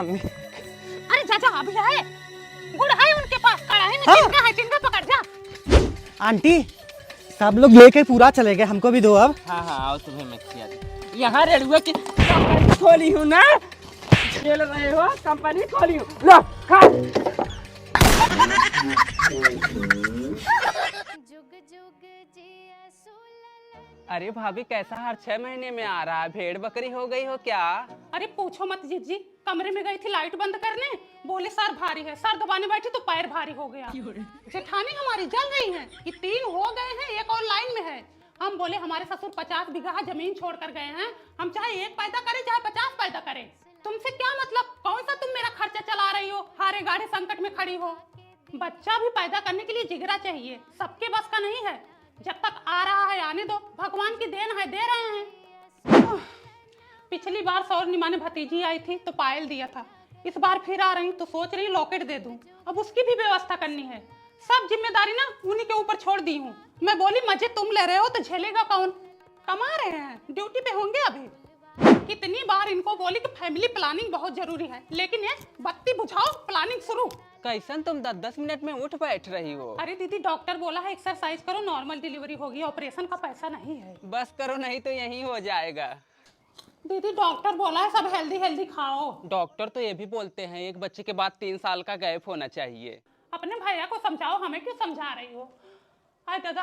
Mummy. अरे जा अभी है, गुड़ है उनके पास, कढ़ाई में चिंगा है, चिंगा पकड़ जा। आंटी सब लोग लेके पूरा चले गए, हमको भी दो अब। हाँ हाँ आओ तुम्हें मैं खिला दूं। यहाँ रेडुआ की कंपनी खोली हूँ ना, खेल रहे हो, कंपनी खोली हूँ, लो खा। अरे भाभी कैसा हर 6 महीने में आ रहा है, भेड़ बकरी हो गई हो क्या? अरे पूछो मत जीजी, कमरे में गई थी लाइट बंद करने, बोले सर भारी है, सर दबाने बैठी तो पैर भारी हो गया। जेठानी हमारी जल गई है कि 3 हो गए हैं, एक और लाइन में है। हम बोले हमारे ससुर 50 बीघा जमीन छोड़ कर गए हैं, हम चाहे 1 पैदा करें चाहे 50 पैदा करें, तुमसे क्या मतलब? कौन सा तुम मेरा खर्चा चला रही हो, हारे गाढ़े संकट में खड़ी हो। बच्चा भी पैदा करने के लिए जिगरा चाहिए, सबके बस का नहीं है। जब तक आ रहा है आने दो, भगवान की देन है, दे रहे हैं। पिछली बार सौर निमाने भतीजी आई थी तो पायल दिया था, इस बार फिर आ रही तो सोच रही लॉकेट दे दूं, अब उसकी भी व्यवस्था करनी है। सब जिम्मेदारी ना उन्हीं के ऊपर छोड़ दी हूँ। मैं बोली मजे तुम ले रहे हो तो झेलेगा कौन? कमा रहे हैं, ड्यूटी पे होंगे अभी। कितनी बार इनको बोली कि फैमिली प्लानिंग बहुत जरूरी है, लेकिन ये बत्ती बुझाओ प्लानिंग शुरू। कैसन तुम 10-10 मिनट में उठ बैठ रही हो? अरे दीदी डॉक्टर बोला है एक्सरसाइज करो, नॉर्मल डिलीवरी होगी, ऑपरेशन का पैसा नहीं है। बस करो नहीं तो यही हो जाएगा। दीदी डॉक्टर बोला है सब हेल्दी हेल्दी खाओ। डॉक्टर तो ये भी बोलते हैं एक बच्चे के बाद 3 साल का गैप होना चाहिए। अपने भैया को समझाओ, हमें क्यों समझा रही हो? हाय दादा,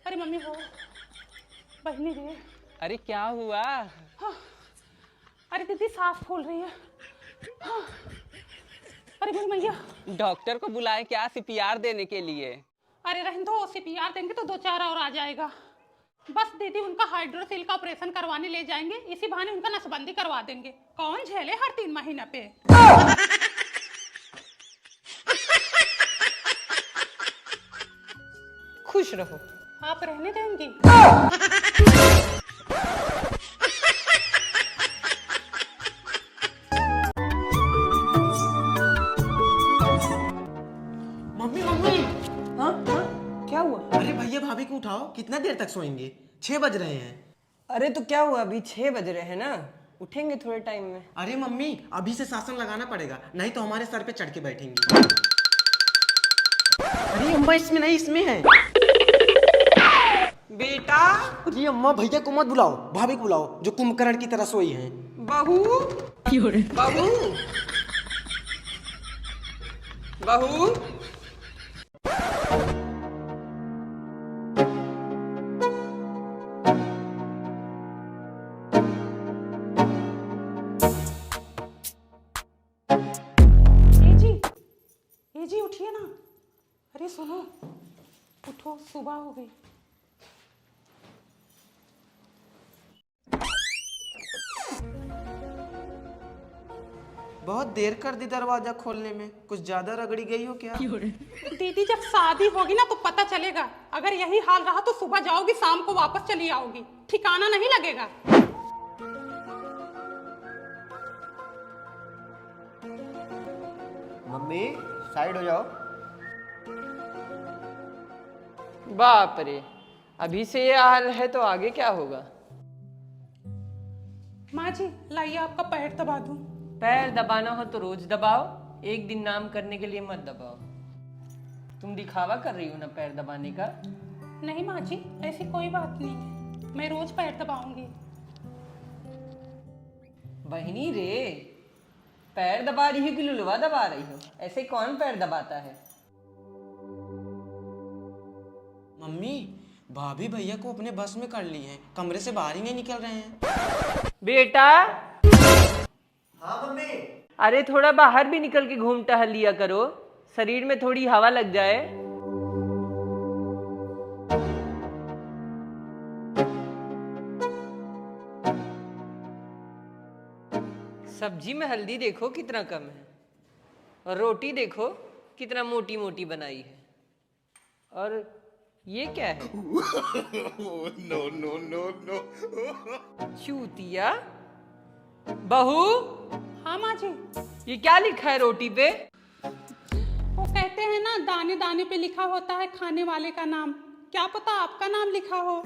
अरे मम्मी हो, बहनी रे। अरे क्या हुआ? हाँ। अरे दीदी सांस फूल रही है। हाँ। अरे भाई मैया, डॉक्टर को बुलाए क्या सीपीआर देने के लिए? अरे रहने दो, सीपीआर देंगे तो 2-4 और आ जाएगा। बस दीदी उनका हाइड्रोसील का ऑपरेशन करवाने ले जाएंगे, इसी बहाने उनका नसबंदी करवा देंगे। कौन झेले हर 3 महीने पे। खुश रहो। आप रहने देंगी? Mummy mummy. हाँ हाँ क्या हुआ? अरे भैया भाभी को उठाओ, कितना देर तक सोएंगे? 6 बज रहे हैं। अरे तो क्या हुआ, अभी 6 बज रहे हैं ना, उठेंगे थोड़े टाइम में। अरे मम्मी अभी से शासन लगाना पड़ेगा, नहीं तो हमारे सर पे चढ़ के बैठेंगी। अरे अम्मा इसमें नहीं, इसमें है। बेटा। अरे अम्मा भैया को मत बुलाओ, भाभी को बुलाओ जो कुंभकर्ण की तरह सोई हैं। बहू बहू बहू। ये जी उठिए ना। अरे सुनो, उठो, सुबह हो गई। बहुत देर कर दी दरवाजा खोलने में, कुछ ज्यादा रगड़ी गई हो क्या? दीदी जब शादी होगी ना तो पता चलेगा, अगर यही हाल रहा तो सुबह जाओगी शाम को वापस चली आओगी, ठिकाना नहीं लगेगा। मम्मी साइड हो जाओ। बाप रे, अभी से ये हाल है तो आगे क्या होगा? माँ जी लाइए आपका पैर दबा दूं। पैर दबाना हो तो रोज दबाओ, एक दिन नाम करने के लिए मत दबाओ। तुम दिखावा कर रही हो ना पैर दबाने का। नहीं माँ जी, ऐसी कोई बात नहीं है, मैं रोज पैर दबाऊंगी। बहनी रे, पैर दबा रही हो कि लुलवा दबा रही हो? ऐसे कौन पैर दबाता है? मम्मी भाभी भैया को अपने बस में कर ली हैं, कमरे से बाहर ही नहीं निकल रहे हैं। बेटा। हाँ मम्मी। अरे थोड़ा बाहर भी निकल के घूम टहल लिया करो, शरीर में थोड़ी हवा लग जाए। सब्जी में हल्दी देखो कितना कम है, और रोटी देखो कितना मोटी मोटी बनाई है, और ये क्या है? No no no no. चूतिया। बहू। हाँ माँ जी। ये क्या लिखा है रोटी पे? वो कहते हैं ना दाने दाने पे लिखा होता है खाने वाले का नाम, क्या पता आपका नाम लिखा हो।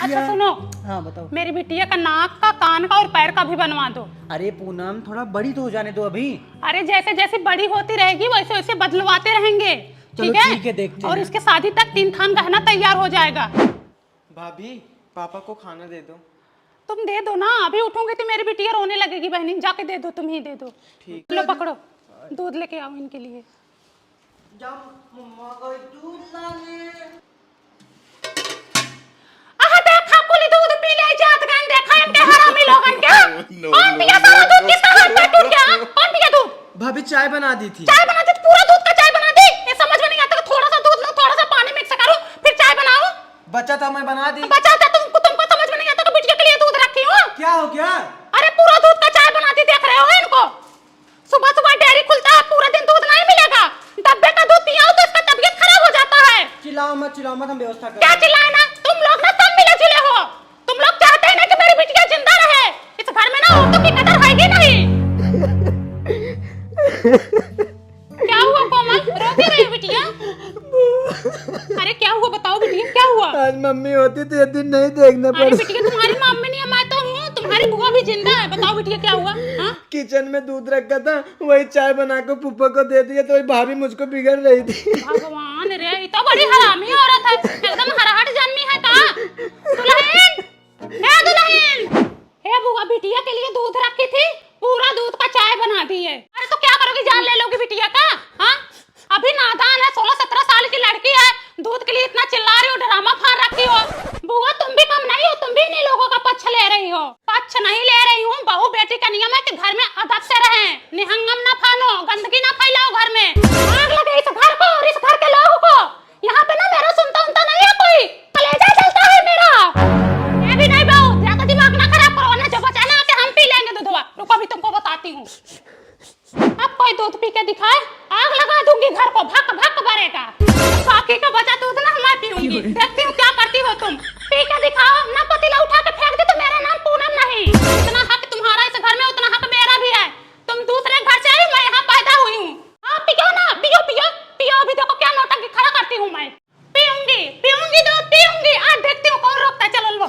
अच्छा सुनो, हाँ बताओ। मेरी बिटिया का नाक का, कान का और पैर का भी बनवा दो। अरे पूनम थोड़ा बड़ी तो हो जाने दो अभी। अरे जैसे जैसे बड़ी होती रहेगी वैसे वैसे बदलवाते रहेंगे। चलो ठीक है, देखते और हैं। इसके शादी तक 3 थान गहना तैयार हो जाएगा। भाभी पापा को खाना दे दो। तुम दे दो ना, अभी उठूंगी तो मेरी बिटिया रोने लगेगी। बहनी जाके दे दो, तुम ही दे दो। ठीक। लो पकड़ो, दूध लेके आओ इनके लिए। आहा देखा कुली दूध पी ले जात गन, देखा इनके हरामी लोगन के। कौन पिया सारा दूध, किसका हाथ पैर टूट गया? कौन पिया दूध? भाभी चाय बना दी थी। चाय बनाते तो पूरा दूध का चाय बना दी। ये समझ में नहीं आता कि थोड़ा सा दूध लो, थोड़ा सा पानी मिक्स करो, फिर चाय बनाओ। बचा था मैं बना दी। बचा था तुमको समझ में नहीं आता कि बिटिया के लिए दूध रखी हो। क्या हो गया? अरे पूरा दूध का चाय बनाती देख रहे हो इनको। सुबह सुबह डेयरी खुलता है, पूरा दिन दूध नहीं मिलेगा। डब्बे का दूध पियाओ तो इसका तबीयत खराब हो जाता है। चिल्लाओ मत हम व्यवस्था कर क्या चिल्लाए ना, तुम लोग ना सब मिले जुले हो। तुम लोग चाहते हैं ना कि मेरी बिटिया जिंदा रहे। इस घर में ना औरतों की कदर है ही नहीं। क्या हुआ कोमल, रो क्यों रही हो बिटिया? अरे क्या हुआ बताओ बिटिया, क्या हुआ? आज मम्मी होती तो ये दिन नहीं देखना अरे बिटिया तुम्हारी मम्मी नहीं है, मैं तो हूँ। तुम्हारी बुआ भी जिंदा है। बताओ बिटिया क्या हुआ? हाँ? किचन में दूध रखा था, वही चाय बना के पुप्पा को दे दिया तो वही भाभी मुझको बिगड़ रही थी। भगवान रे, ये तो बड़ी हरामी औरत है, एकदम हराहट जन्मी है। कहाँ दुल्हन, है दुल्हन? हे बुआ, बिटिया के लिए दूध रखी थी, पूरा दूध का चाय बना दी है। अरे तो क्या करोगी, जान ले लोगी बिटिया का? हाँ अभी नादान है, 16-17 साल की लड़की है। दूध के लिए इतना चिल्ला रही हो, ड्रामा फाड़ रखी हो। बुआ तुम भी कम नहीं हो, तुम भी नहीं लोगों का पक्ष ले रही हो। पक्ष नहीं ले रही हूँ, बहू बेटी का नियम है कि घर में अदब से रहें, निहंगम ना फानो, गंदगी ना फैलाओ घर में। आग लगे इस घर को और इस घर के लोगों को। यहाँ पे ना मेरा सुनता नहीं है कोई, कलेजा चलता है मेरा। ये भी नहीं बहू, ज्यादा दिमाग ना खराब करो, ना जो बचा ना कि हम पी लेंगे दूधवा। रुको अभी तुमको बताती हूँ। अब कोई दूध पी के दिखाए, आग लगा दूंगी घर को, भक भक भरेगा। बाकी का बचा दूध ना मैं पीऊंगी। देखती हूँ क्या करती हो तुम। पी के दिखाओ, ना पतीला उठा के फेंक दे तो मेरा नाम पूनम नहीं। जितना हक तुम्हारा इस घर में उतना हक मेरा भी है। तुम दूसरे घर से आई, मैं यहाँ पैदा हुई हूँ। हाँ पियो ना, पियो पियो पियो। अभी देखो क्या नौटंकी खड़ा करती हूँ मैं। पीऊंगी पीऊंगी दूध पीऊंगी। आज देखती हूँ कौन रोकता है। चलो लो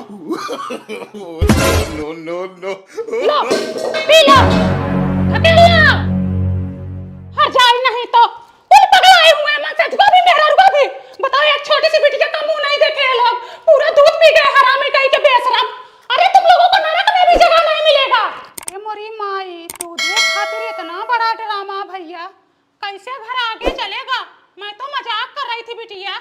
लो पी लो, धकेल लो। हर जाए नहीं तो उन पगलाए हुए मन से जुआ भी मेहरा रुआ भी। बताओ एक छोटी सी बिटिया का मुंह नहीं देखे लोग, पूरा दूध पी गए हरामी कहीं के बेशरम। अरे तुम लोगों को नरक में भी जगह नहीं मिलेगा। अरे मोरी माई, दूध खातिर इतना बड़ा ड्रामा भैया, कैसे घर आगे चलेगा? मैं तो मजाक कर रही थी बिटिया।